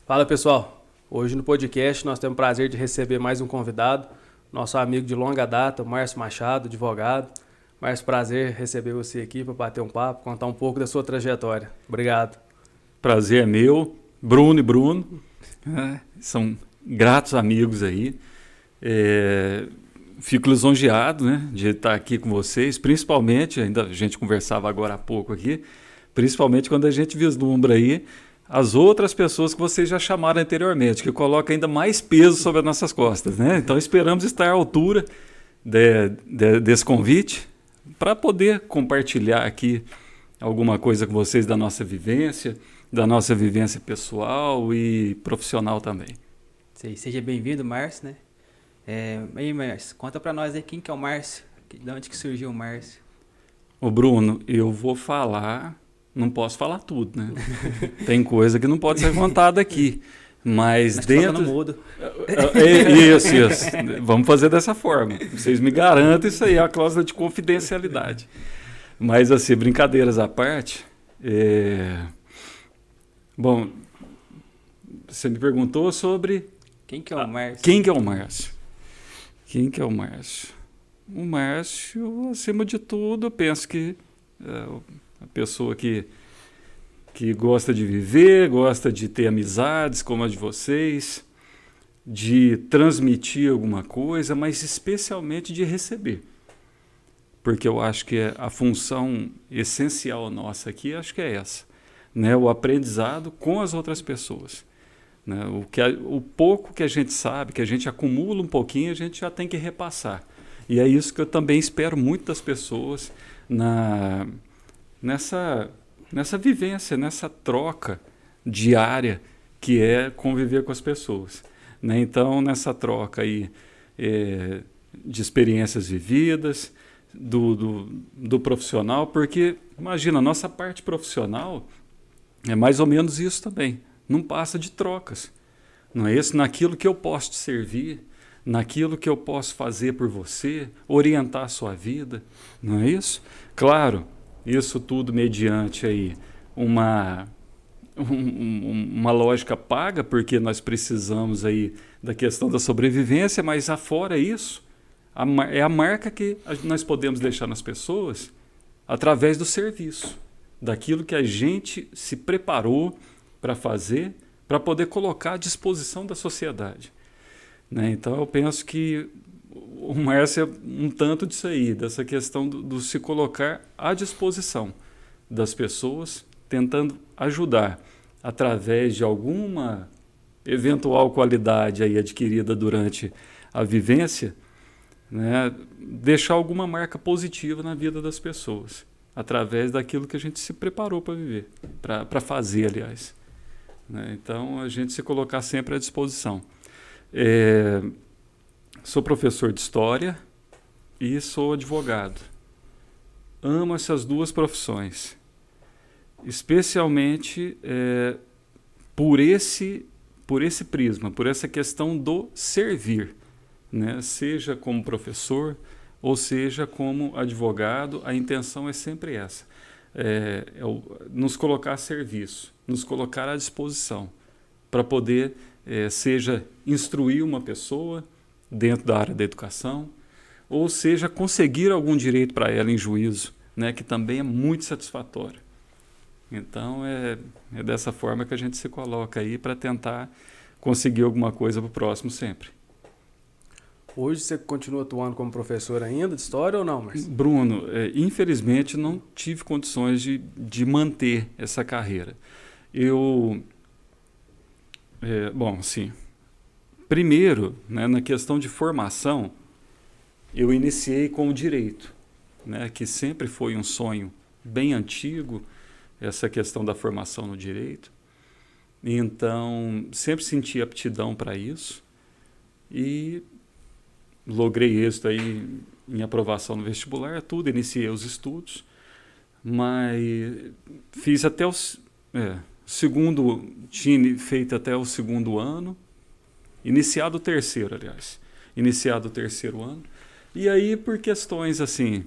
Fala pessoal, hoje no podcast nós temos o prazer de receber mais um convidado, nosso amigo de longa data, Márcio Machado, advogado. Márcio, prazer receber você aqui para bater um papo, contar um pouco da sua trajetória. Obrigado. Prazer é meu, Bruno e Bruno, né, são gratos amigos aí. Fico lisonjeado, né, de estar aqui com vocês, principalmente, ainda a gente conversava agora há pouco aqui, principalmente quando a gente vislumbra aí as outras pessoas que vocês já chamaram anteriormente, que colocam ainda mais peso sobre as nossas costas, né? Então esperamos estar à altura desse convite para poder compartilhar aqui alguma coisa com vocês da nossa vivência pessoal e profissional também. Seja bem-vindo, Márcio, né? Aí, Márcio, conta pra nós aí quem que é o Márcio, de onde que surgiu o Márcio? Ô Bruno, eu vou falar, não posso falar tudo, né? Tem coisa que não pode ser contada aqui, mas dentro... No mudo. Isso. Vamos fazer dessa forma. Vocês me garantem isso aí, é a cláusula de confidencialidade. Mas assim, brincadeiras à parte, bom, você me perguntou sobre... Quem que é o Márcio? Quem que é o Márcio? Quem que é o Márcio? O Márcio, acima de tudo, eu penso que é a pessoa que gosta de viver, gosta de ter amizades como a de vocês, de transmitir alguma coisa, mas especialmente de receber. Porque eu acho que a função essencial nossa aqui, acho que é essa, né? O aprendizado com as outras pessoas. Né? O pouco que a gente sabe, que a gente acumula um pouquinho, a gente já tem que repassar. E é isso que eu também espero muito das pessoas nessa vivência, nessa troca diária que é conviver com as pessoas. Né? Então, nessa troca aí, de experiências vividas, do profissional, porque, imagina, a nossa parte profissional é mais ou menos isso também. Não passa de trocas. Não é isso? Naquilo que eu posso te servir, naquilo que eu posso fazer por você, orientar a sua vida. Não é isso? Claro, isso tudo mediante aí uma lógica paga, porque nós precisamos aí da questão da sobrevivência, mas afora isso, é a marca que nós podemos deixar nas pessoas através do serviço, daquilo que a gente se preparou para fazer, para poder colocar à disposição da sociedade. Né? Então eu penso que o Márcio é um tanto disso aí, dessa questão do se colocar à disposição das pessoas, tentando ajudar através de alguma eventual qualidade aí adquirida durante a vivência, né? Deixar alguma marca positiva na vida das pessoas, através daquilo que a gente se preparou para viver, para fazer, aliás. Né? Então, a gente se colocar sempre à disposição. Sou professor de História e sou advogado. Amo essas duas profissões, especialmente por esse prisma, por essa questão do servir, né? Seja como professor ou seja como advogado, a intenção é sempre essa, nos colocar a serviço, nos colocar à disposição, para poder, seja instruir uma pessoa dentro da área da educação, ou seja, conseguir algum direito para ela em juízo, né, que também é muito satisfatório. Então, é dessa forma que a gente se coloca aí para tentar conseguir alguma coisa para o próximo sempre. Hoje você continua atuando como professor ainda de história ou não, Márcio? Bruno, infelizmente não tive condições de manter essa carreira. Bom, sim. Primeiro, né, na questão de formação, eu iniciei com o direito, né, que sempre foi um sonho bem antigo, essa questão da formação no direito. Então, sempre senti aptidão para isso e logrei êxito aí em aprovação no vestibular, tudo, iniciei os estudos, mas fiz até tinha feito até o segundo ano, iniciado o terceiro ano, e aí por questões assim,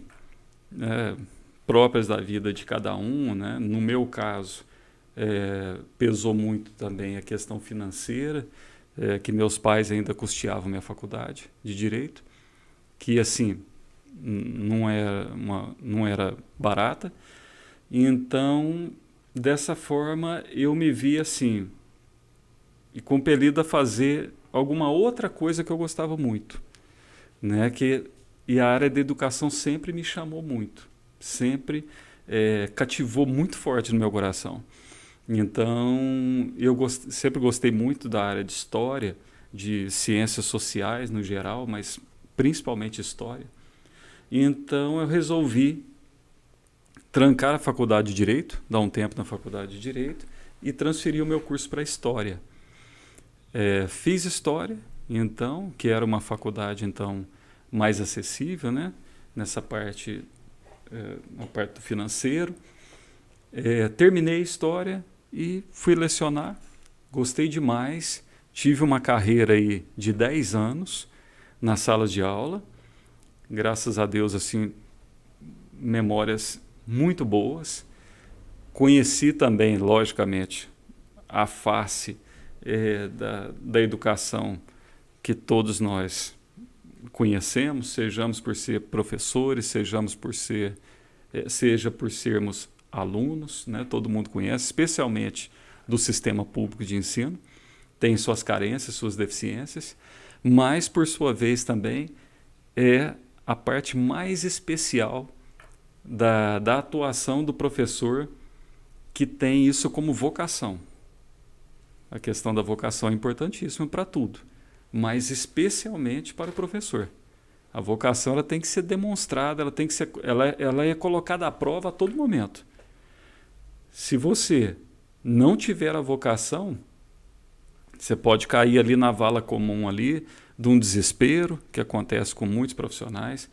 próprias da vida de cada um, né? No meu caso, pesou muito também a questão financeira, que meus pais ainda custeavam minha faculdade de Direito, que assim não era barata. Então, dessa forma, eu me vi assim, e compelido a fazer alguma outra coisa que eu gostava muito, né? E a área da educação sempre me chamou muito, sempre cativou muito forte no meu coração. Então, sempre gostei muito da área de história, de ciências sociais no geral, mas principalmente história. Então, eu resolvi trancar a faculdade de Direito, dar um tempo na faculdade de Direito e transferir o meu curso para História. Fiz História, então, que era uma faculdade então mais acessível, né? Nessa parte, na parte do financeiro. Terminei História e fui lecionar. Gostei demais. Tive uma carreira aí de 10 anos nas salas de aula. Graças a Deus, assim, memórias muito boas. Conheci também, logicamente, a face da educação que todos nós conhecemos, sejamos por ser professores, seja por sermos alunos, né? Todo mundo conhece, especialmente do sistema público de ensino, tem suas carências, suas deficiências, mas, por sua vez, também é a parte mais especial da atuação do professor, que tem isso como vocação. A questão da vocação é importantíssima para tudo, mas especialmente para o professor. A vocação ela tem que ser demonstrada, ela é colocada à prova a todo momento. Se você não tiver a vocação, você pode cair ali na vala comum ali, de um desespero, que acontece com muitos profissionais,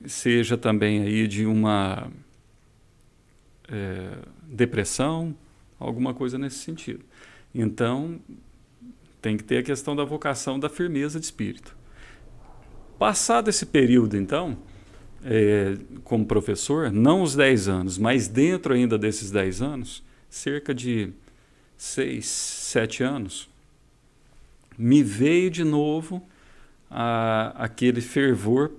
seja também aí de uma depressão, alguma coisa nesse sentido. Então, tem que ter a questão da vocação, da firmeza de espírito. Passado esse período, então, como professor, não os 10 anos, mas dentro ainda desses 10 anos, cerca de 6, 7 anos, me veio de novo aquele fervor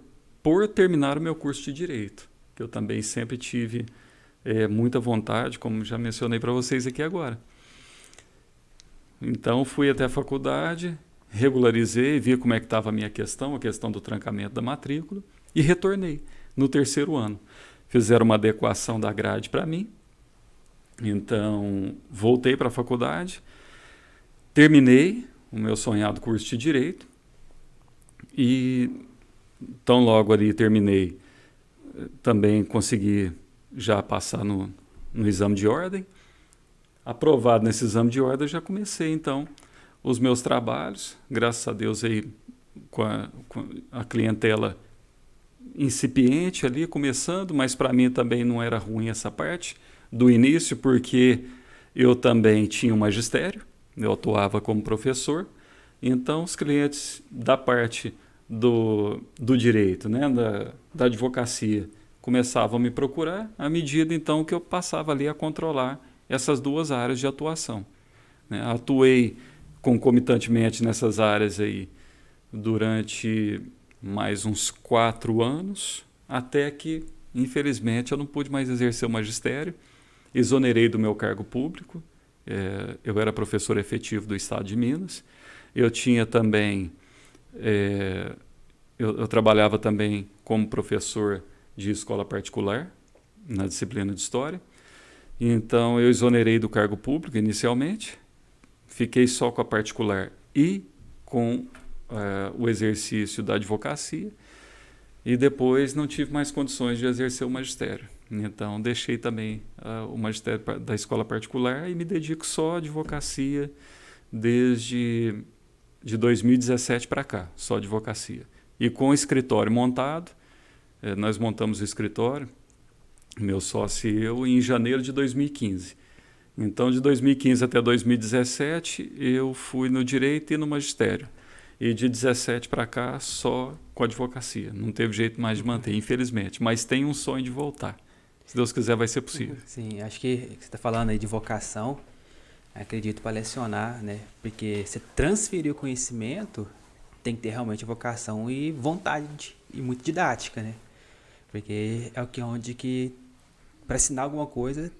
por terminar o meu curso de Direito, que eu também sempre tive muita vontade, como já mencionei para vocês aqui agora. Então, fui até a faculdade, regularizei, vi como é que estava a questão do trancamento da matrícula, e retornei no 3º ano. Fizeram uma adequação da grade para mim, então voltei para a faculdade, terminei o meu sonhado curso de Direito, e tão logo ali terminei, também consegui já passar no exame de ordem. Aprovado nesse exame de ordem, já comecei então os meus trabalhos, graças a Deus aí com a clientela incipiente ali, começando, mas para mim também não era ruim essa parte do início, porque eu também tinha um magistério, eu atuava como professor, então os clientes da parte do direito, né, da advocacia, começavam a me procurar à medida então que eu passava ali a controlar essas duas áreas de atuação, né? Atuei concomitantemente nessas áreas aí durante mais uns 4 anos, até que, infelizmente, eu não pude mais exercer o magistério, exonerei do meu cargo público, eu era professor efetivo do Estado de Minas, eu tinha também, eu trabalhava também como professor de escola particular, na disciplina de História. Então, eu exonerei do cargo público inicialmente, fiquei só com a particular e com o exercício da advocacia, e depois não tive mais condições de exercer o magistério. Então, deixei também o magistério da escola particular e me dedico só à advocacia desde de 2017 para cá, só advocacia. E com o escritório montado, nós montamos o escritório, meu sócio e eu, em janeiro de 2015. Então, de 2015 até 2017, eu fui no direito e no magistério. E de 17 para cá, só com a advocacia. Não teve jeito mais de manter, infelizmente. Mas tem um sonho de voltar. Se Deus quiser, vai ser possível. Sim, acho que você está falando aí de vocação, acredito para lecionar, né? Porque você transferir o conhecimento, tem que ter realmente vocação e vontade e muito didática, né? Porque é o que onde que para ensinar alguma coisa,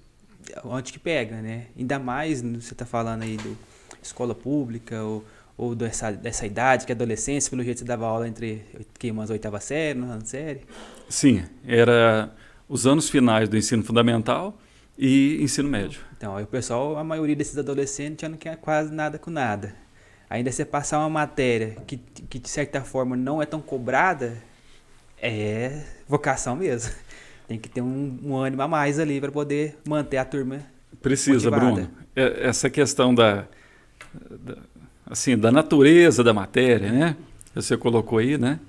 onde que pega, né? Ainda mais você está falando aí do escola pública ou dessa idade, que é adolescência, pelo jeito você dava aula entre umas 8ª série, 9ª série. Sim, era os anos finais do ensino fundamental e ensino médio. Então, aí o pessoal, a maioria desses adolescentes já não quer quase nada com nada. Ainda você passar uma matéria que de certa forma não é tão cobrada, é vocação mesmo. Tem que ter um ânimo a mais ali para poder manter a turma Precisa, motivada. Bruno. Essa questão da natureza da matéria, né? Você colocou aí, né?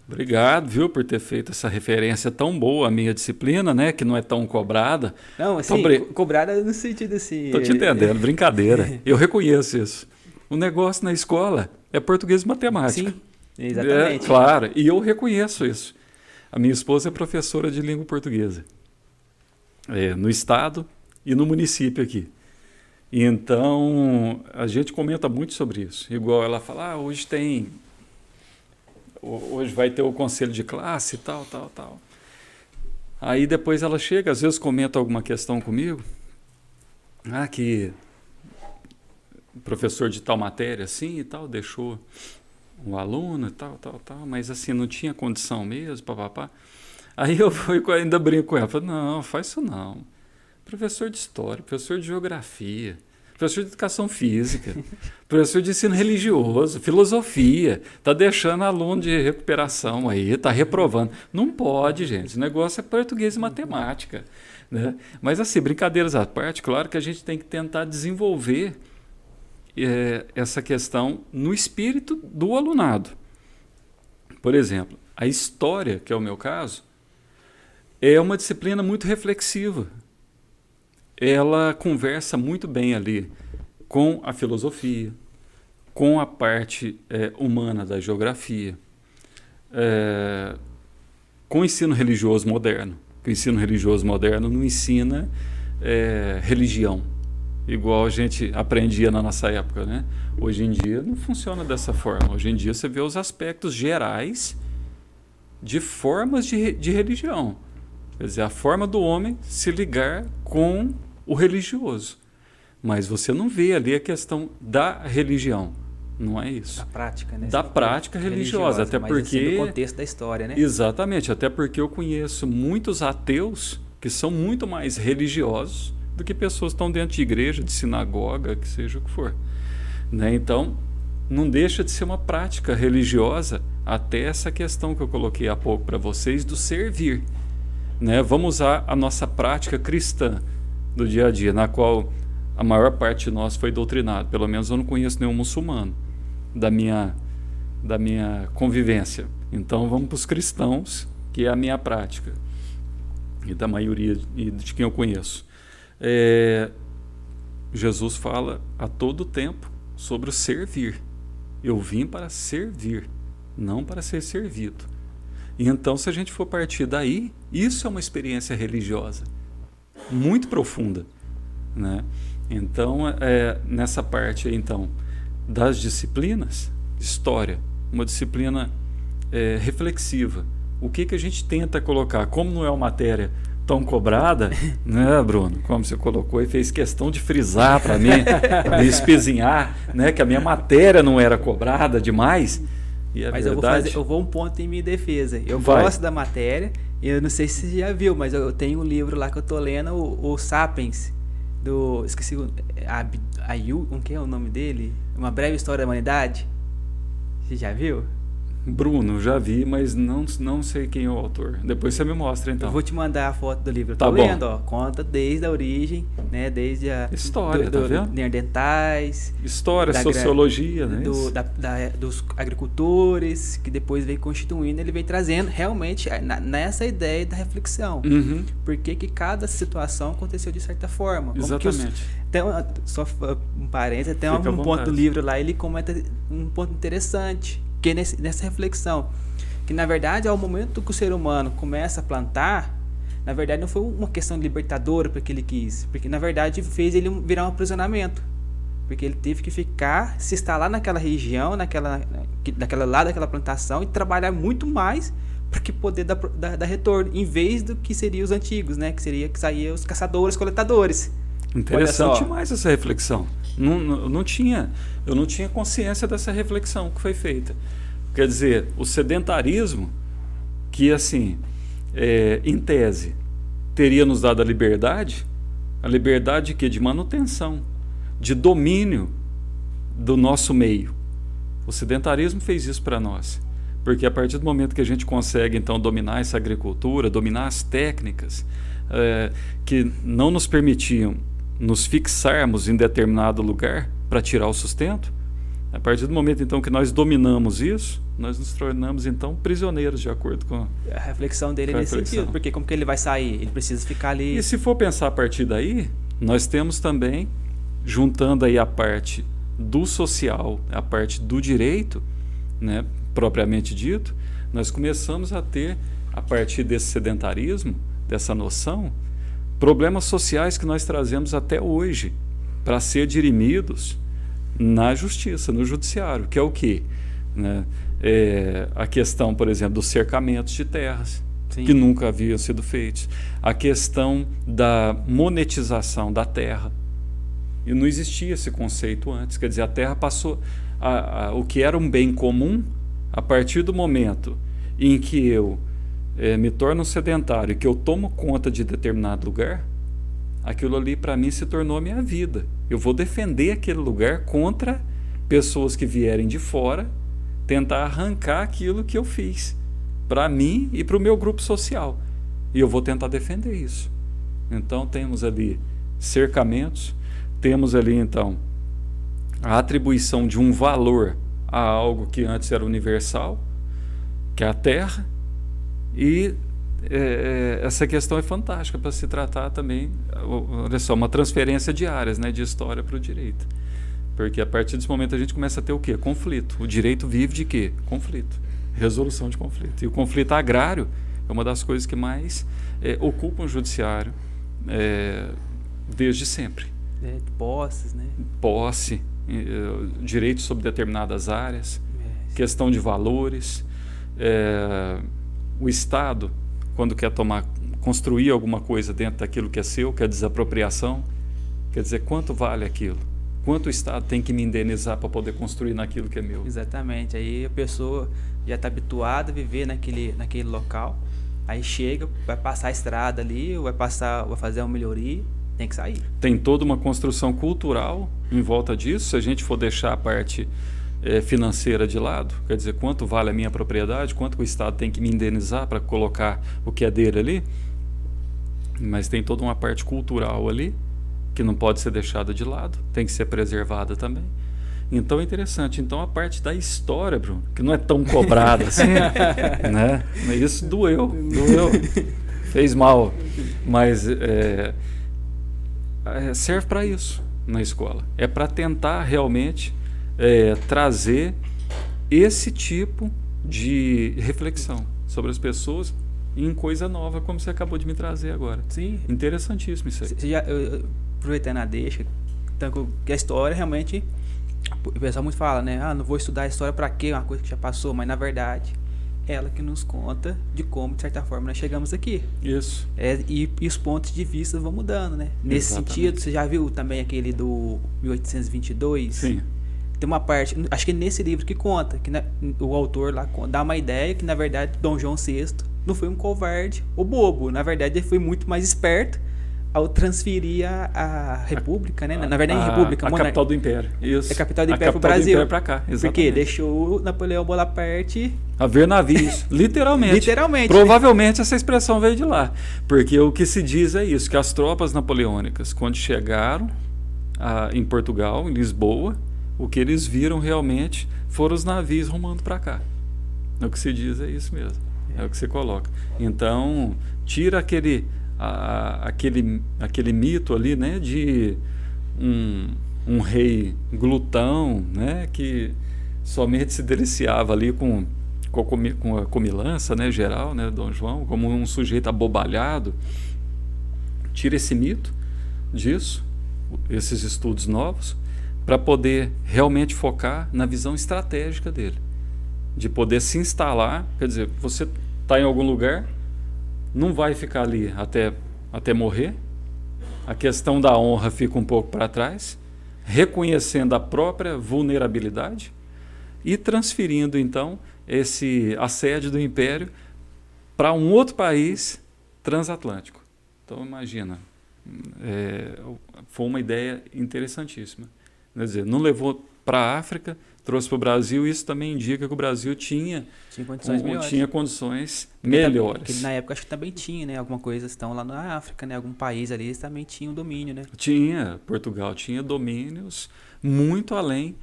Obrigado, viu, por ter feito essa referência tão boa à minha disciplina, né? Que não é tão cobrada. Não, assim, cobrada no sentido assim... Tô te entendendo, brincadeira. Eu reconheço isso. O negócio na escola é português e matemática. Sim, exatamente. Claro, e eu reconheço isso. A minha esposa é professora de língua portuguesa. No estado e no município aqui. Então, a gente comenta muito sobre isso. Igual ela fala, hoje vai ter o conselho de classe e tal. Aí depois ela chega, às vezes comenta alguma questão comigo. Que o professor de tal matéria assim e tal, deixou um aluno e tal, mas assim, não tinha condição mesmo, papapá. Aí eu ainda brinco com ela, falo, não, faz isso não. Professor de história, professor de geografia, professor de educação física, professor de ensino religioso, filosofia, tá deixando aluno de recuperação aí, tá reprovando. Não pode, gente, o negócio é português e matemática, né? Mas assim, brincadeiras à parte, claro que a gente tem que tentar desenvolver essa questão no espírito do alunado. Por exemplo, a história, que é o meu caso, é uma disciplina muito reflexiva. Ela conversa muito bem ali com a filosofia, com a parte humana da geografia, com o ensino religioso moderno. O ensino religioso moderno não ensina religião, igual a gente aprendia na nossa época, né? Hoje em dia não funciona dessa forma. Hoje em dia você vê os aspectos gerais de formas de religião. Quer dizer, a forma do homem se ligar com o religioso. Mas você não vê ali a questão da religião. Não é isso. Da prática, né? Da prática religiosa. Até mas porque... assim, do contexto da história, né? Exatamente. Até porque eu conheço muitos ateus que são muito mais religiosos do que pessoas que estão dentro de igreja, de sinagoga, que seja o que for. Né? Então, não deixa de ser uma prática religiosa até essa questão que eu coloquei há pouco para vocês do servir. Né? Vamos usar a nossa prática cristã do dia a dia, na qual a maior parte de nós foi doutrinado. Pelo menos eu não conheço nenhum muçulmano da minha convivência. Então vamos para os cristãos, que é a minha prática, e da maioria de quem eu conheço. Jesus fala a todo tempo sobre o servir. Eu vim para servir, não para ser servido. E então, se a gente for partir daí, isso é uma experiência religiosa muito profunda, né? Então, nessa parte então das disciplinas, história, uma disciplina reflexiva. O que a gente tenta colocar? Como não é uma matéria tão cobrada, né, Bruno? Como você colocou e fez questão de frisar para mim, me espizinhar, né, que a minha matéria não era cobrada demais. Mas eu vou um ponto em minha defesa. Eu Vai. gosto da matéria, eu não sei se você já viu, mas eu tenho um livro lá que eu tô lendo, o Sapiens, esqueci, que é o nome dele? Uma Breve História da Humanidade. Você já viu? Bruno, já vi, mas não sei quem é o autor. Depois você me mostra, então. Eu vou te mandar a foto do livro. Eu Tá tô bom. lendo, ó. Conta desde a origem, né? Desde a... História, tá vendo? Neandertais. História, sociologia, né? Dos agricultores, que depois vem constituindo, ele vem trazendo realmente nessa ideia da reflexão. Uhum. Por que cada situação aconteceu de certa forma. Exatamente. Só um parênteses, tem Fica à um ponto vontade. do livro lá, ele comenta um ponto interessante, que é nessa reflexão, que na verdade, ao momento que o ser humano começa a plantar, na verdade não foi uma questão libertadora porque ele quis, porque na verdade fez ele virar um aprisionamento, porque ele teve que ficar, se instalar naquela região, daquela plantação e trabalhar muito mais para que poder dar retorno, em vez do que seriam os antigos, né? Que saíam os caçadores, coletadores. Interessante demais essa reflexão. Eu não tinha consciência dessa reflexão que foi feita. Quer dizer, o sedentarismo, que assim, em tese, teria nos dado a liberdade de quê? De manutenção, de domínio do nosso meio. O sedentarismo fez isso para nós. Porque a partir do momento que a gente consegue, então, dominar essa agricultura, dominar as técnicas que não nos permitiam nos fixarmos em determinado lugar para tirar o sustento, a partir do momento, então, que nós dominamos isso, nós nos tornamos, então, prisioneiros, de acordo com a reflexão dele nesse sentido. Porque como que ele vai sair? Ele precisa ficar ali... E se for pensar a partir daí, nós temos também, juntando aí a parte do social, a parte do direito, né, propriamente dito, nós começamos a ter, a partir desse sedentarismo, dessa noção, problemas sociais que nós trazemos até hoje para ser dirimidos na justiça, no judiciário, que é o quê? Né? A questão, por exemplo, dos cercamentos de terras, sim, que nunca haviam sido feitos, a questão da monetização da terra, e não existia esse conceito antes, quer dizer, a terra passou, o que era um bem comum, a partir do momento em que eu me torno sedentário e que eu tomo conta de determinado lugar, aquilo ali para mim se tornou a minha vida. Eu vou defender aquele lugar contra pessoas que vierem de fora tentar arrancar aquilo que eu fiz para mim e para o meu grupo social. E eu vou tentar defender isso. Então temos ali cercamentos, temos ali então a atribuição de um valor a algo que antes era universal, que é a terra, e essa questão é fantástica para se tratar também, olha só, uma transferência de áreas, né, de história para o direito. Porque a partir desse momento a gente começa a ter o quê? Conflito. O direito vive de quê? Conflito. Resolução de conflito. E o conflito agrário é uma das coisas que mais ocupam o judiciário desde sempre. Posses, né? Posse, direitos sobre determinadas áreas, questão de valores. O Estado, quando quer construir alguma coisa dentro daquilo que é seu, que é desapropriação, quer dizer, quanto vale aquilo? Quanto o Estado tem que me indenizar para poder construir naquilo que é meu? Exatamente. Aí a pessoa já está habituada a viver naquele local, aí chega, vai passar a estrada ali, vai fazer uma melhoria, tem que sair. Tem toda uma construção cultural em volta disso. Se a gente for deixar a parte financeira de lado, quer dizer, quanto vale a minha propriedade, quanto o Estado tem que me indenizar para colocar o que é dele ali, mas tem toda uma parte cultural ali que não pode ser deixada de lado, tem que ser preservada também. Então é interessante. Então a parte da história, Bruno, que não é tão cobrada assim, né? Isso doeu, fez mal, mas serve para isso na escola. É para tentar realmente trazer esse tipo de reflexão sobre as pessoas em coisa nova, como você acabou de me trazer agora. Sim. Interessantíssimo isso aí. Aproveitando a deixa, então, que a história realmente, o pessoal muito fala, né? Não vou estudar a história para quê? Uma coisa que já passou, mas na verdade ela que nos conta de como, de certa forma, nós chegamos aqui. Isso. E os pontos de vista vão mudando, né? Nesse sentido, você já viu também aquele do 1822? Sim. Tem uma parte, acho que é nesse livro que conta, que o autor lá dá uma ideia que, na verdade, Dom João VI não foi um covarde ou bobo. Na verdade, ele foi muito mais esperto ao transferir a República, né? Na verdade, a República, a capital do Império. Isso. A capital do Império para o Brasil. Império para cá, exatamente. Porque deixou o Napoleão Bonaparte a ver navios, literalmente. Literalmente. Provavelmente essa expressão veio de lá. Porque o que se diz é isso, que as tropas napoleônicas, quando chegaram em Portugal, em Lisboa, o que eles viram realmente foram os navios rumando para cá. O que se diz é isso mesmo. É o que se coloca. Então, tira aquele mito ali, né, de um rei glutão, né, que somente se deliciava ali com com a comilança, né, geral, né, Dom João, como um sujeito abobalhado. Tira esse mito disso, esses estudos novos, para poder realmente focar na visão estratégica dele, de poder se instalar. Quer dizer, você está em algum lugar, não vai ficar ali até morrer, a questão da honra fica um pouco para trás, reconhecendo a própria vulnerabilidade e transferindo então esse assédio do império para um outro país transatlântico. Então imagina, foi uma ideia interessantíssima. Quer dizer, não levou para a África, trouxe para o Brasil, e isso também indica que o Brasil tinha condições melhores. Tinha condições melhores. Porque na época acho que também tinha, né? Alguma coisa, estão lá na África, né? Algum país ali, eles também tinham domínio, né? Portugal tinha domínios muito além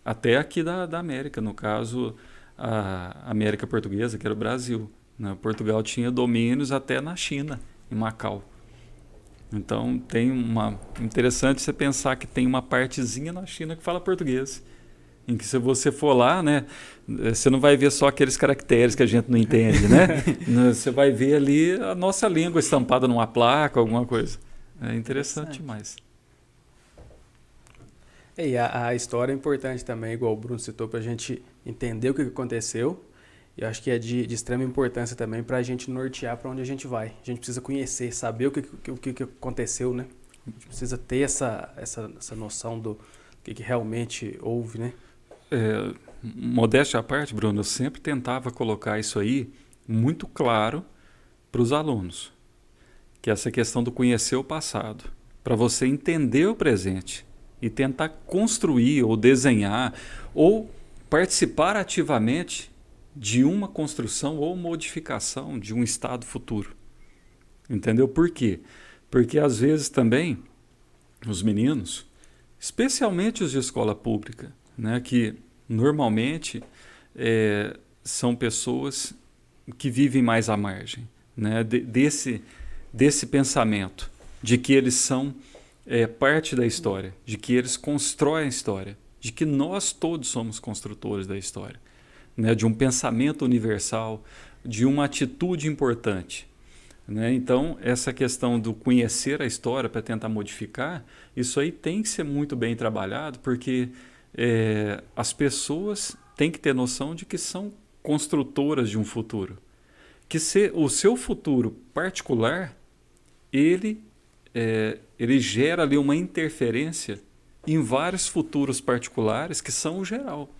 até aqui da América, no caso a América Portuguesa, que era o Brasil, né? Portugal tinha domínios até na China, em Macau. Então interessante você pensar que tem uma partezinha na China que fala português, em que se você for lá, né, você não vai ver só aqueles caracteres que a gente não entende, né? Você vai ver ali a nossa língua estampada numa placa, alguma coisa. É interessante demais. E a história é importante também, igual o Bruno citou, para a gente entender o que aconteceu. E eu acho que é de extrema importância também para a gente nortear para onde a gente vai. A gente precisa conhecer, saber o que aconteceu, né? A gente precisa ter essa noção do que realmente houve, né? Modéstia à parte, Bruno, eu sempre tentava colocar isso aí muito claro para os alunos, que é essa questão do conhecer o passado, para você entender o presente e tentar construir ou desenhar ou participar ativamente de uma construção ou modificação de um estado futuro. Entendeu? Por quê? Porque às vezes também os meninos, especialmente os de escola pública, né, que normalmente são pessoas que vivem mais à margem, né, desse pensamento de que eles são parte da história, de que eles constroem a história, de que nós todos somos construtores da história, né, de um pensamento universal, de uma atitude importante, né? Então, essa questão do conhecer a história para tentar modificar, isso aí tem que ser muito bem trabalhado, porque as pessoas têm que ter noção de que são construtoras de um futuro. Que o seu futuro particular, ele gera ali uma interferência em vários futuros particulares que são o geral.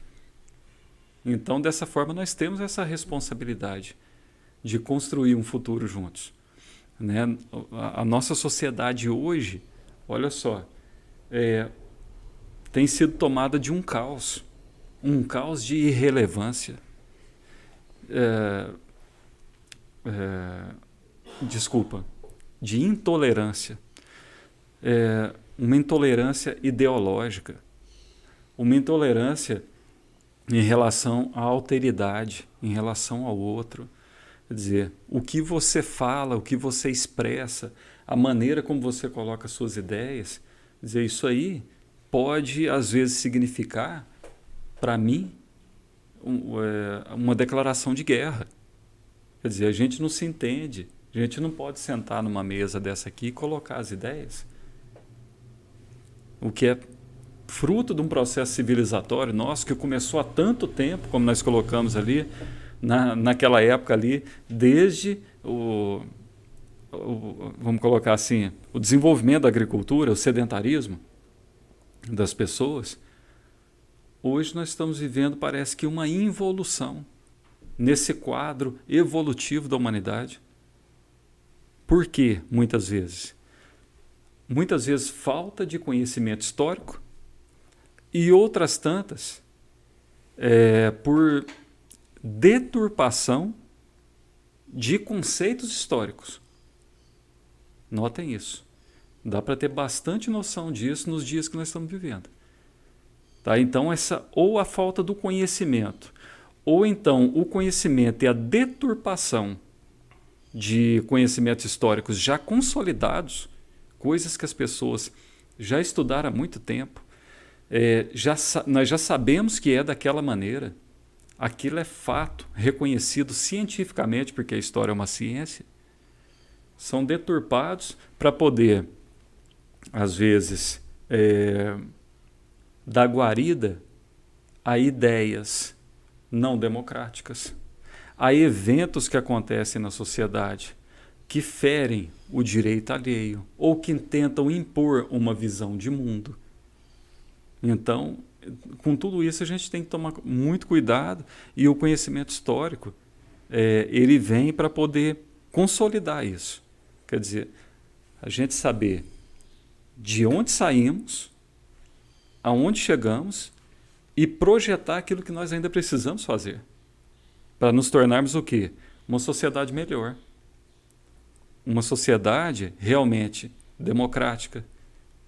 Então, dessa forma, nós temos essa responsabilidade de construir um futuro juntos, né? A nossa sociedade hoje, olha só, tem sido tomada de um caos de irrelevância. De intolerância. Uma intolerância ideológica, uma intolerância em relação à alteridade, em relação ao outro. Quer dizer, o que você fala, o que você expressa, a maneira como você coloca suas ideias, quer dizer, isso aí pode, às vezes, significar, para mim, uma declaração de guerra. Quer dizer, a gente não se entende, a gente não pode sentar numa mesa dessa aqui e colocar as ideias. O que é fruto de um processo civilizatório nosso que começou há tanto tempo, como nós colocamos ali, naquela época ali, desde vamos colocar assim, o desenvolvimento da agricultura, o sedentarismo das pessoas. Hoje nós estamos vivendo, parece que, uma involução nesse quadro evolutivo da humanidade. Por quê, muitas vezes? Muitas vezes falta de conhecimento histórico e outras tantas por deturpação de conceitos históricos. Notem isso. Dá para ter bastante noção disso nos dias que nós estamos vivendo. Tá? Então, ou a falta do conhecimento, ou então o conhecimento e a deturpação de conhecimentos históricos já consolidados, coisas que as pessoas já estudaram há muito tempo, nós já sabemos que é daquela maneira, aquilo é fato, reconhecido cientificamente, porque a história é uma ciência, são deturpados para poder, às vezes, dar guarida a ideias não democráticas, a eventos que acontecem na sociedade que ferem o direito alheio ou que tentam impor uma visão de mundo. Então, com tudo isso, a gente tem que tomar muito cuidado, e o conhecimento histórico ele vem para poder consolidar isso. Quer dizer, a gente saber de onde saímos, aonde chegamos e projetar aquilo que nós ainda precisamos fazer para nos tornarmos o quê? Uma sociedade melhor. Uma sociedade realmente democrática,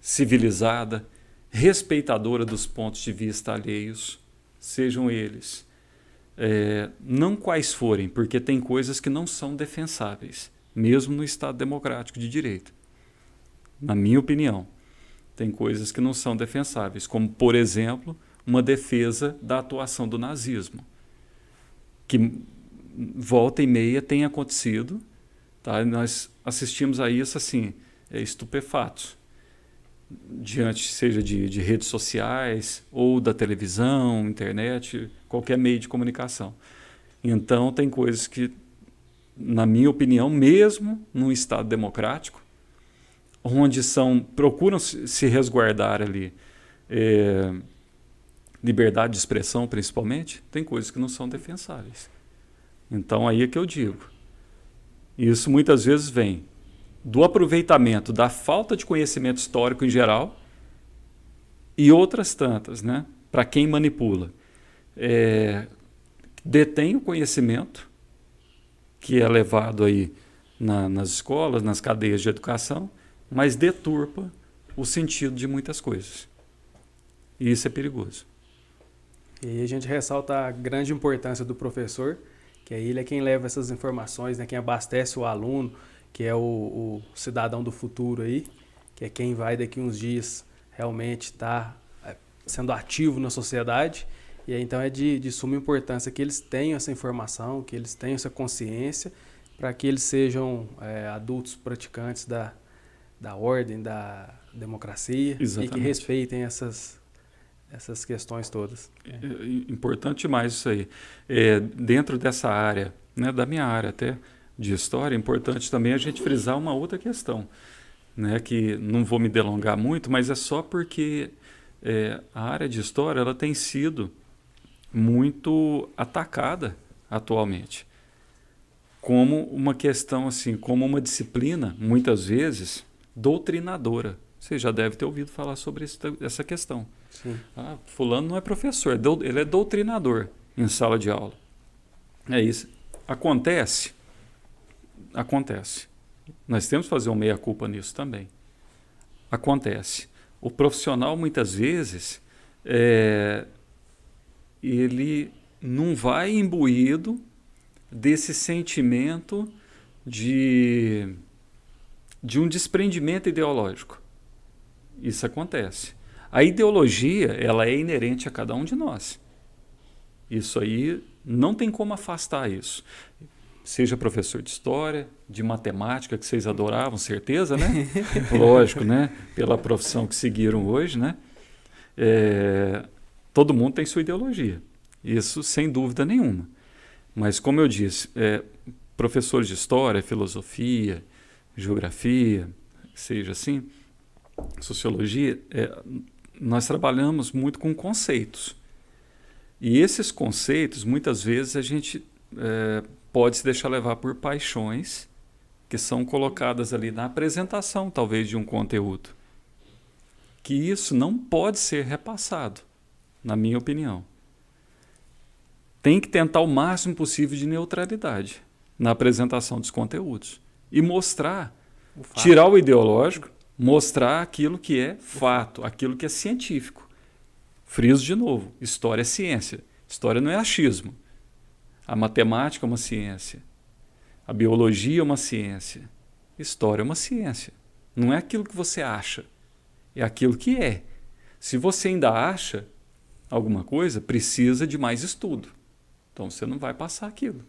civilizada, respeitadora dos pontos de vista alheios, sejam eles não quais forem, porque tem coisas que não são defensáveis, mesmo no Estado democrático de direito. Na minha opinião, tem coisas que não são defensáveis, como, por exemplo, uma defesa da atuação do nazismo, que volta e meia tem acontecido, tá? Nós assistimos a isso assim, estupefatos, diante seja de redes sociais ou da televisão, internet, qualquer meio de comunicação. Então tem coisas que, na minha opinião, mesmo num Estado democrático, onde procuram se resguardar ali liberdade de expressão principalmente, tem coisas que não são defensáveis. Então aí é que eu digo. Isso muitas vezes vem do aproveitamento da falta de conhecimento histórico em geral e outras tantas, né? Para quem manipula. Detém o conhecimento que é levado aí nas escolas, nas cadeias de educação, mas deturpa o sentido de muitas coisas. E isso é perigoso. E aí a gente ressalta a grande importância do professor, que ele é quem leva essas informações, né, quem abastece o aluno, que é o cidadão do futuro aí, que é quem vai daqui uns dias realmente estar sendo ativo na sociedade. E aí, então é de suma importância que eles tenham essa informação, que eles tenham essa consciência, para que eles sejam adultos praticantes da ordem, da democracia. Exatamente. E que respeitem essas questões todas. Importante demais isso aí. Dentro dessa área, né, da minha área até, de história, é importante também a gente frisar uma outra questão, né, que não vou me delongar muito, mas é só porque a área de história ela tem sido muito atacada atualmente como uma questão assim, como uma disciplina, muitas vezes, doutrinadora. Você já deve ter ouvido falar sobre essa questão. Sim. Fulano não é professor, ele é doutrinador em sala de aula. É isso. Acontece. Nós temos que fazer uma meia-culpa nisso também. Acontece. O profissional, muitas vezes, ele não vai imbuído desse sentimento de um desprendimento ideológico. Isso acontece. A ideologia, ela é inerente a cada um de nós. Isso aí, não tem como afastar isso. Seja professor de história, de matemática, que vocês adoravam, certeza, né? Lógico, né? Pela profissão que seguiram hoje, né? Todo mundo tem sua ideologia. Isso sem dúvida nenhuma. Mas, como eu disse, professores de história, filosofia, geografia, seja assim, sociologia, nós trabalhamos muito com conceitos. E esses conceitos, muitas vezes, a gente pode se deixar levar por paixões que são colocadas ali na apresentação, talvez, de um conteúdo. Que isso não pode ser repassado, na minha opinião. Tem que tentar o máximo possível de neutralidade na apresentação dos conteúdos. E mostrar, tirar o ideológico, mostrar aquilo que é fato, aquilo que é científico. Friso de novo, história é ciência. História não é achismo. A matemática é uma ciência. A biologia é uma ciência. História é uma ciência. Não é aquilo que você acha, é aquilo que é. Se você ainda acha alguma coisa, precisa de mais estudo. Então você não vai passar aquilo.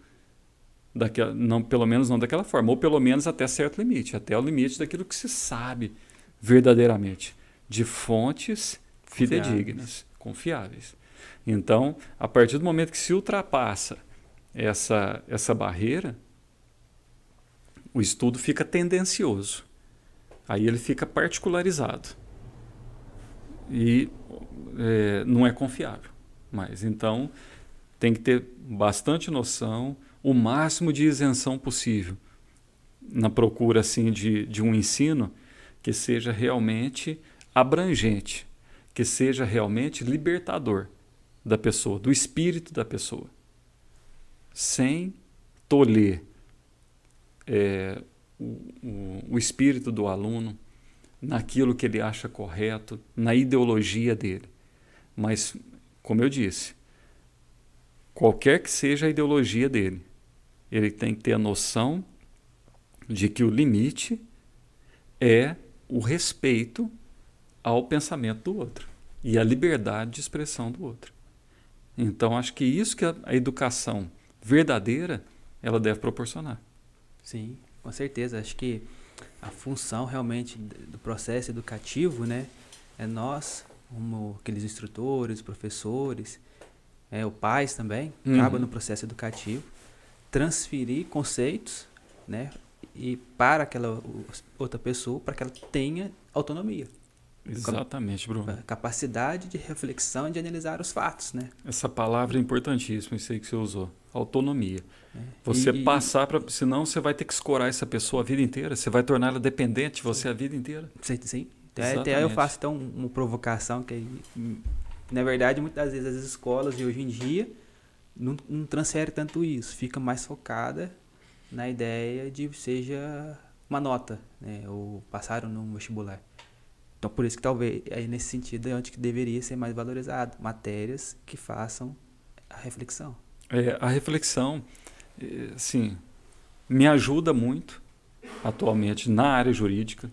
Não, pelo menos não daquela forma, ou pelo menos até certo limite, até o limite daquilo que se sabe verdadeiramente, de fontes fidedignas, confiáveis. Então, a partir do momento que se ultrapassa essa barreira, o estudo fica tendencioso. Aí ele fica particularizado. E não é confiável. Mas então tem que ter bastante noção, o máximo de isenção possível na procura assim, de um ensino que seja realmente abrangente, que seja realmente libertador da pessoa, do espírito da pessoa, sem tolher o espírito do aluno naquilo que ele acha correto, na ideologia dele. Mas, como eu disse, qualquer que seja a ideologia dele, ele tem que ter a noção de que o limite é o respeito ao pensamento do outro e a liberdade de expressão do outro. Então, acho que isso que a educação verdadeira ela deve proporcionar. Sim, com certeza. Acho que a função realmente do processo educativo, né, é nós, como aqueles instrutores, professores, os pais também, acaba no processo educativo, transferir conceitos, né, e para aquela outra pessoa, para que ela tenha autonomia. Exatamente, Bruno. Capacidade de reflexão e de analisar os fatos, né? Essa palavra é importantíssima, isso aí que você usou. Autonomia. Você passar para... Senão você vai ter que escorar essa pessoa a vida inteira. Você vai tornar ela dependente de você a vida inteira. Sim. Até eu faço então uma provocação que, na verdade, muitas vezes as escolas de hoje em dia não transferem tanto isso. Fica mais focada na ideia de seja uma nota, né? Ou passaram num vestibular. Então, por isso que talvez, aí nesse sentido, é onde que deveria ser mais valorizado. Matérias que façam a reflexão. A reflexão, sim, me ajuda muito atualmente na área jurídica.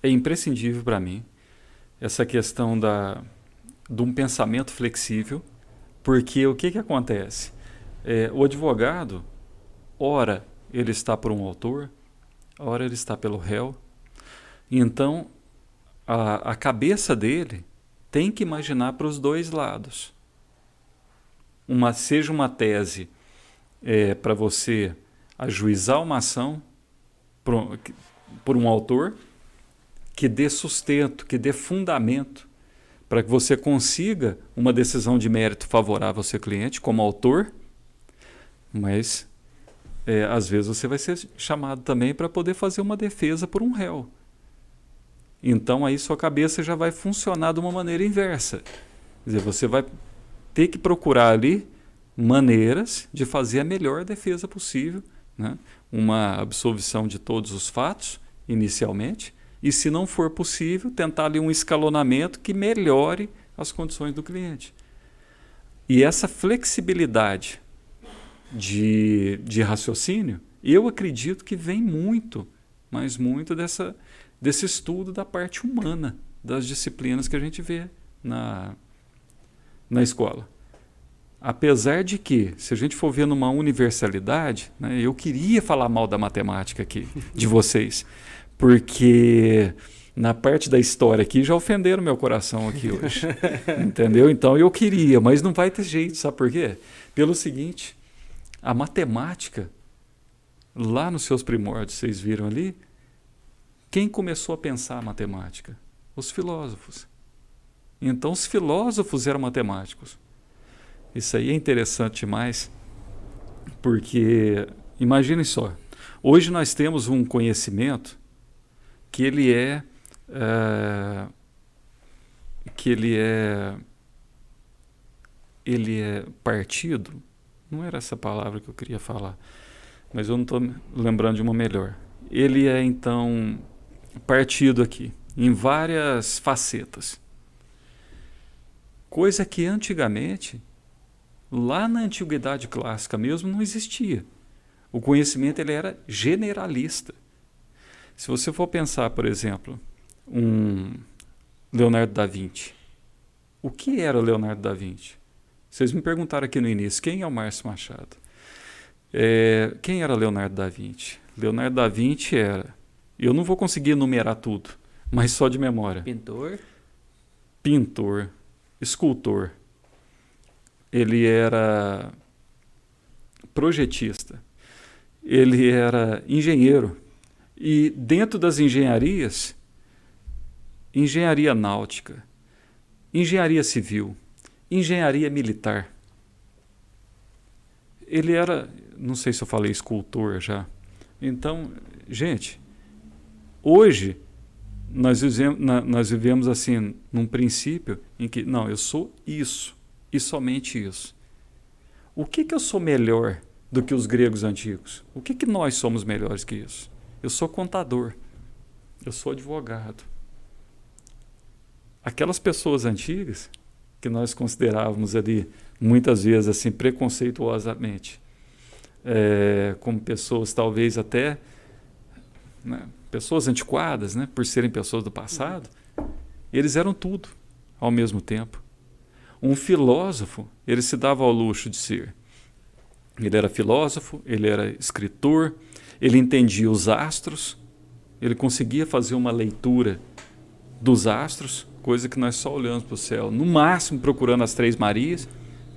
É imprescindível para mim essa questão de um pensamento flexível, porque o que acontece? O advogado, ora ele está por um autor, ora ele está pelo réu. Então, a cabeça dele tem que imaginar para os dois lados. Seja uma tese para você ajuizar uma ação por um autor que dê sustento, que dê fundamento para que você consiga uma decisão de mérito favorável ao seu cliente como autor, mas às vezes você vai ser chamado também para poder fazer uma defesa por um réu. Então aí sua cabeça já vai funcionar de uma maneira inversa. Quer dizer, você vai ter que procurar ali maneiras de fazer a melhor defesa possível, né? Uma absolvição de todos os fatos, inicialmente, e se não for possível, tentar ali um escalonamento que melhore as condições do cliente. E essa flexibilidade de raciocínio, eu acredito que vem muito, mas muito desse estudo da parte humana das disciplinas que a gente vê na escola. Apesar de que, se a gente for ver numa universalidade, né, eu queria falar mal da matemática aqui, de vocês, porque na parte da história aqui já ofenderam meu coração aqui hoje. Entendeu? Então eu queria, mas não vai ter jeito, sabe por quê? Pelo seguinte, a matemática, lá nos seus primórdios, vocês viram ali, quem começou a pensar a matemática? Os filósofos. Então os filósofos eram matemáticos. Isso aí é interessante demais, porque imaginem só, hoje nós temos um conhecimento que ele é partido, não era essa palavra que eu queria falar, mas eu não estou lembrando de uma melhor. Ele é então partido aqui, em várias facetas. Coisa que antigamente, lá na antiguidade clássica mesmo, não existia. O conhecimento ele era generalista. Se você for pensar, por exemplo, um Leonardo da Vinci. O que era Leonardo da Vinci? Vocês me perguntaram aqui no início, quem é o Márcio Machado? Quem era Leonardo da Vinci? Leonardo da Vinci era... Eu não vou conseguir enumerar tudo, mas só de memória. Pintor, escultor. Ele era projetista. Ele era engenheiro. E dentro das engenharias, engenharia náutica, engenharia civil, engenharia militar. Ele era, não sei se eu falei escultor já. Então, gente, hoje nós vivemos assim, num princípio em que, não, eu sou isso e somente isso. O que eu sou melhor do que os gregos antigos? O que nós somos melhores que isso? Eu sou contador, eu sou advogado. Aquelas pessoas antigas que nós considerávamos ali, muitas vezes assim, preconceituosamente, como pessoas talvez até, né, pessoas antiquadas, né, por serem pessoas do passado, eles eram tudo ao mesmo tempo. Um filósofo, ele se dava ao luxo de ser. Ele era filósofo, ele era escritor, ele entendia os astros, ele conseguia fazer uma leitura dos astros, coisa que nós só olhamos para o céu, no máximo procurando as Três Marias.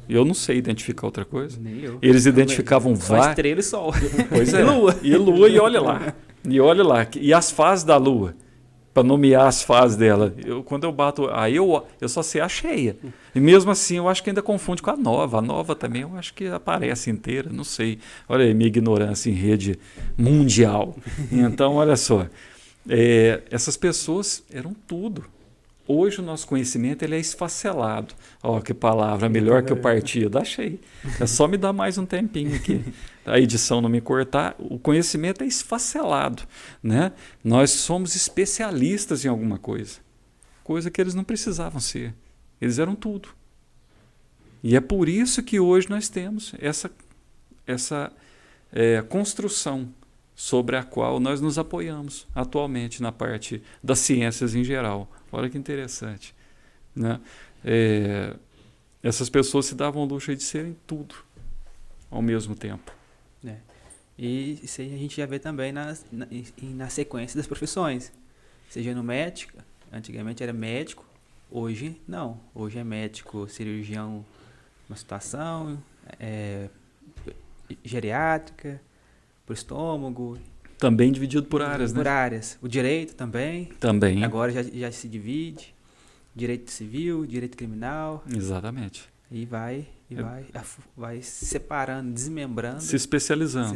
Eu não sei identificar outra coisa. Nem eu. Eles identificavam várias. Estrela e sol. Pois é. E lua, e olha lá. E olha lá. E as fases da lua, para nomear as fases dela. Quando eu bato, aí eu só sei a cheia. E mesmo assim, eu acho que ainda confunde com a nova. A nova também, eu acho que aparece inteira, não sei. Olha aí, minha ignorância em rede mundial. Então, olha só. Essas pessoas eram tudo. Hoje o nosso conhecimento ele é esfacelado. Ó, que palavra, melhor que o partido. Achei. É só me dar mais um tempinho aqui. A edição não me cortar. O conhecimento é esfacelado, né? Nós somos especialistas em alguma coisa. Coisa que eles não precisavam ser. Eles eram tudo. E é por isso que hoje nós temos essa construção sobre a qual nós nos apoiamos atualmente na parte das ciências em geral. Olha que interessante, né? Essas pessoas se davam o luxo de serem tudo ao mesmo tempo. E isso aí a gente já vê também na sequência das profissões. Seja no médico, antigamente era médico, hoje não. Hoje é médico, cirurgião, uma situação, geriátrica, por estômago. Também dividido por áreas, né? Por áreas. O direito também. Também. Agora já se divide. Direito civil, direito criminal. Exatamente. E vai separando, desmembrando. Se especializando.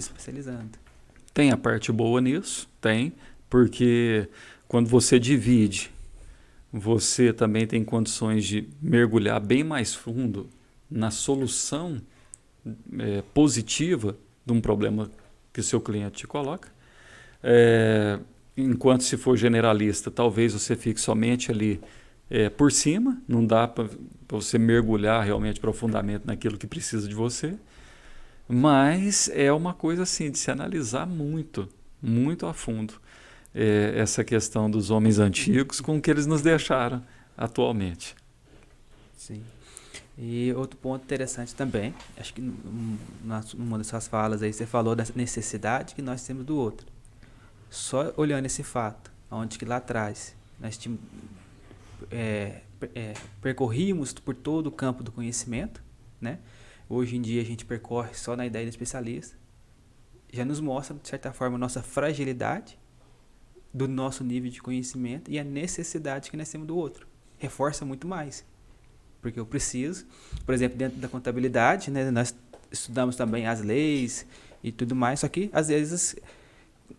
Tem a parte boa nisso? Tem. Porque quando você divide, você também tem condições de mergulhar bem mais fundo na solução positiva de um problema que o seu cliente te coloca. Enquanto se for generalista, talvez você fique somente ali por cima, não dá para você mergulhar realmente profundamente naquilo que precisa de você, mas é uma coisa assim de se analisar muito, muito a fundo essa questão dos homens antigos com o que eles nos deixaram atualmente. Sim. E outro ponto interessante também, acho que numa das suas falas aí você falou da necessidade que nós temos do outro. Só olhando esse fato, onde que lá atrás nós tínhamos, percorríamos por todo o campo do conhecimento, né? Hoje em dia a gente percorre só na ideia do especialista, já nos mostra, de certa forma, a nossa fragilidade do nosso nível de conhecimento e a necessidade que nós temos do outro. Reforça muito mais. Porque eu preciso, por exemplo, dentro da contabilidade, né, nós estudamos também as leis e tudo mais, só que às vezes,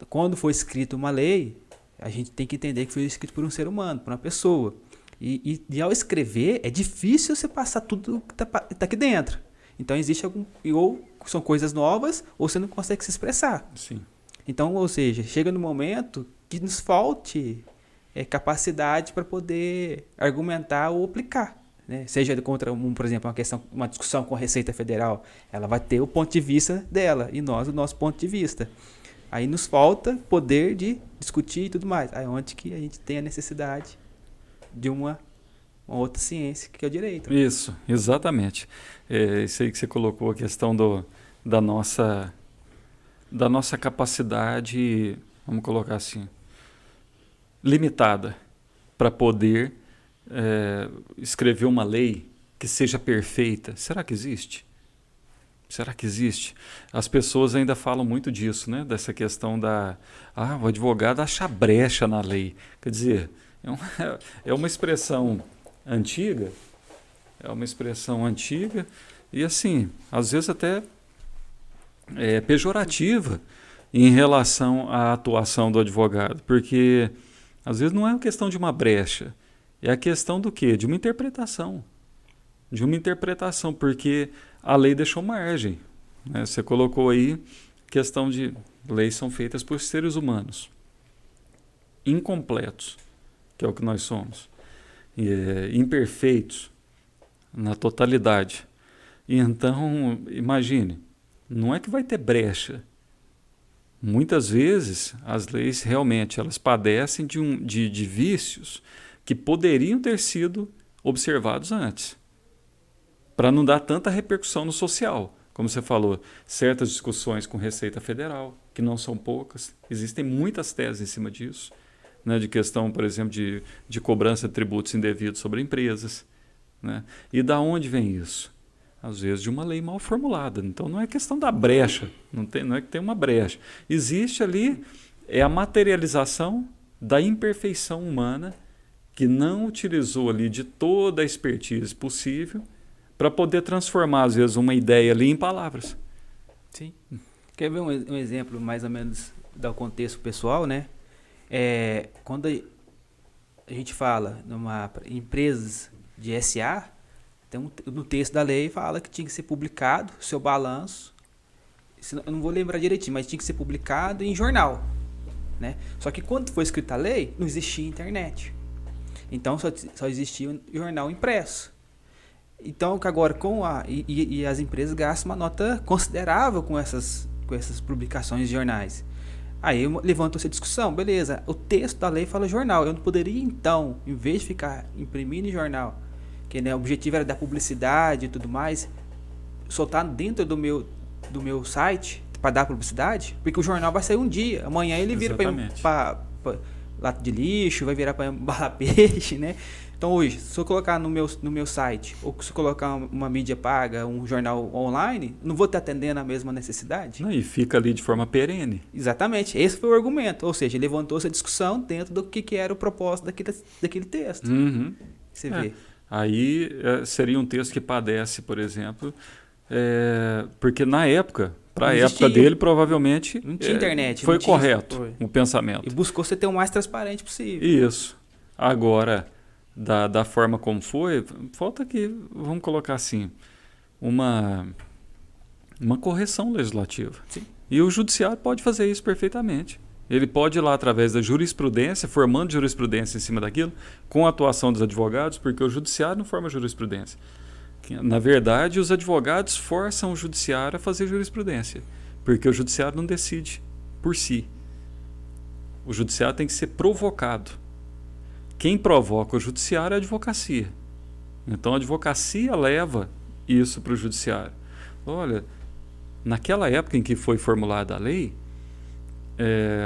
quando for escrita uma lei, a gente tem que entender que foi escrito por um ser humano, por uma pessoa. E ao escrever, é difícil você passar tudo que está aqui dentro. Então, existe ou são coisas novas, ou você não consegue se expressar. Sim. Então, ou seja, chega no momento que nos falte capacidade para poder argumentar ou aplicar. Né? Seja contra, por exemplo, uma discussão com a Receita Federal, ela vai ter o ponto de vista dela e nós o nosso ponto de vista. Aí nos falta poder de discutir e tudo mais. Aí onde que a gente tem a necessidade de uma uma outra ciência que é o direito. Isso, exatamente. Isso aí que você colocou, a questão da nossa capacidade, vamos colocar assim, limitada para poder escrever uma lei que seja perfeita. Será que existe? Será que existe? As pessoas ainda falam muito disso, né? Dessa questão o advogado acha brecha na lei. Quer dizer, é uma expressão antiga, e assim, às vezes até pejorativa em relação à atuação do advogado, porque às vezes não é uma questão de uma brecha, é a questão do quê? De uma interpretação. Porque a lei deixou margem, né? Você colocou aí questão de leis são feitas por seres humanos incompletos, que é o que nós somos, imperfeitos na totalidade. E então, imagine, não é que vai ter brecha. Muitas vezes as leis realmente elas padecem de vícios que poderiam ter sido observados antes, para não dar tanta repercussão no social. Como você falou, certas discussões com Receita Federal, que não são poucas, existem muitas teses em cima disso, né, de questão, por exemplo, de cobrança de tributos indevidos sobre empresas. Né? E da onde vem isso? Às vezes de uma lei mal formulada. Então não é questão da brecha, não é que tem uma brecha. Existe ali a materialização da imperfeição humana que não utilizou ali de toda a expertise possível para poder transformar, às vezes, uma ideia ali em palavras. Sim. Quer ver um exemplo mais ou menos do contexto pessoal, né? Quando a gente fala numa empresas de SA, no texto da lei fala que tinha que ser publicado o seu balanço, eu não vou lembrar direitinho, mas tinha que ser publicado em jornal, né? Só que quando foi escrita a lei, não existia internet. Então só existia um jornal impresso. Então agora e as empresas gastam uma nota considerável com essas publicações de jornais. Aí levantou essa discussão, beleza, o texto da lei fala jornal, eu não poderia então, em vez de ficar imprimindo em jornal, que né, o objetivo era da publicidade e tudo mais, soltar dentro do meu site para dar publicidade, porque o jornal vai sair um dia, amanhã ele vira para lata de lixo, vai virar para embalar peixe, né? Então hoje, se eu colocar no meu site, ou se eu colocar uma mídia paga, um jornal online, não vou estar atendendo a mesma necessidade? Não, e fica ali de forma perene. Exatamente, esse foi o argumento, ou seja, levantou essa discussão dentro do que era o propósito daquele texto. Uhum. Você vê. Aí seria um texto que padece, por exemplo, porque na época, para a época dele, provavelmente não tinha internet, foi correto o pensamento. E buscou ser o mais transparente possível. Isso. Agora, da forma como foi, falta aqui, vamos colocar assim, uma correção legislativa. Sim. E o judiciário pode fazer isso perfeitamente. Ele pode ir lá através da jurisprudência, formando jurisprudência em cima daquilo, com a atuação dos advogados, porque o judiciário não forma jurisprudência. Na verdade, os advogados forçam o judiciário a fazer jurisprudência, porque o judiciário não decide por si. O judiciário tem que ser provocado. Quem provoca o judiciário é a advocacia. Então a advocacia leva isso para o judiciário. Olha, naquela época em que foi formulada a lei,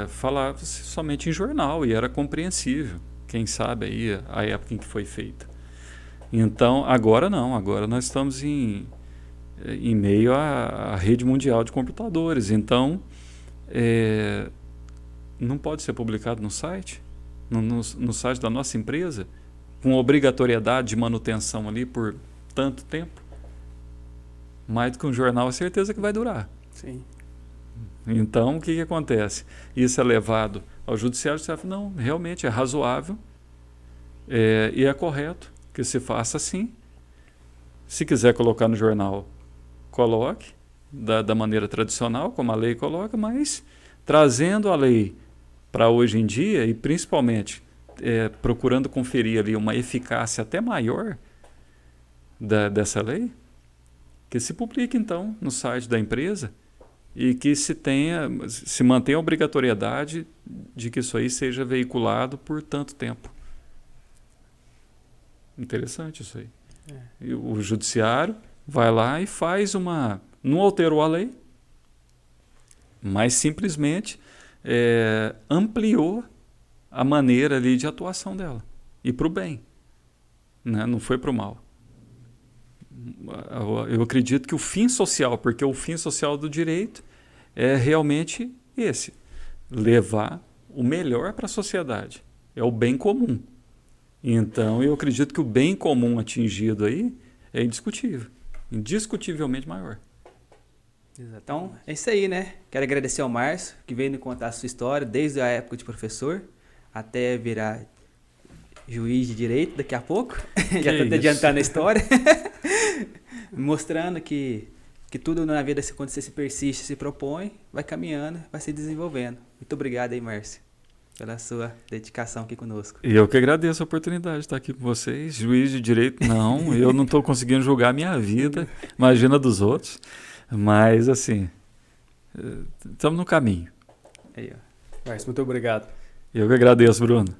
falava-se somente em jornal e era compreensível. Quem sabe aí a época em que foi feita. Então, agora não. Agora nós estamos em meio à rede mundial de computadores. Então, não pode ser publicado no site, no site da nossa empresa, com obrigatoriedade de manutenção ali por tanto tempo. Mais do que um jornal, é certeza que vai durar. Sim. Então, o que acontece? Isso é levado ao judiciário, você fala, não, realmente é razoável e é correto que se faça assim. Se quiser colocar no jornal, coloque da maneira tradicional, como a lei coloca, mas trazendo a lei para hoje em dia e principalmente procurando conferir ali uma eficácia até maior dessa lei, que se publique então no site da empresa e que se mantenha a obrigatoriedade de que isso aí seja veiculado por tanto tempo. Interessante isso aí. E o judiciário vai lá e faz uma... Não alterou a lei, mas simplesmente ampliou a maneira ali de atuação dela. E para o bem, né? Não foi para o mal. Eu acredito que o fim social, porque o fim social do direito é realmente esse, levar o melhor para a sociedade, é o bem comum. Então eu acredito que o bem comum atingido aí é indiscutível, indiscutivelmente maior. Então, é isso aí, né? Quero agradecer ao Márcio, que veio me contar a sua história, desde a época de professor até virar juiz de direito daqui a pouco. Já estou adiantando a história. Mostrando que tudo na vida, quando você se persiste, se propõe, vai caminhando, vai se desenvolvendo. Muito obrigado aí, Márcio, pela sua dedicação aqui conosco. E eu que agradeço a oportunidade de estar aqui com vocês. Juiz de direito, não, eu não estou conseguindo julgar a minha vida, imagina dos outros. Mas, assim, estamos no caminho. Aí, ó. Márcio, muito obrigado. Eu que agradeço, Bruno.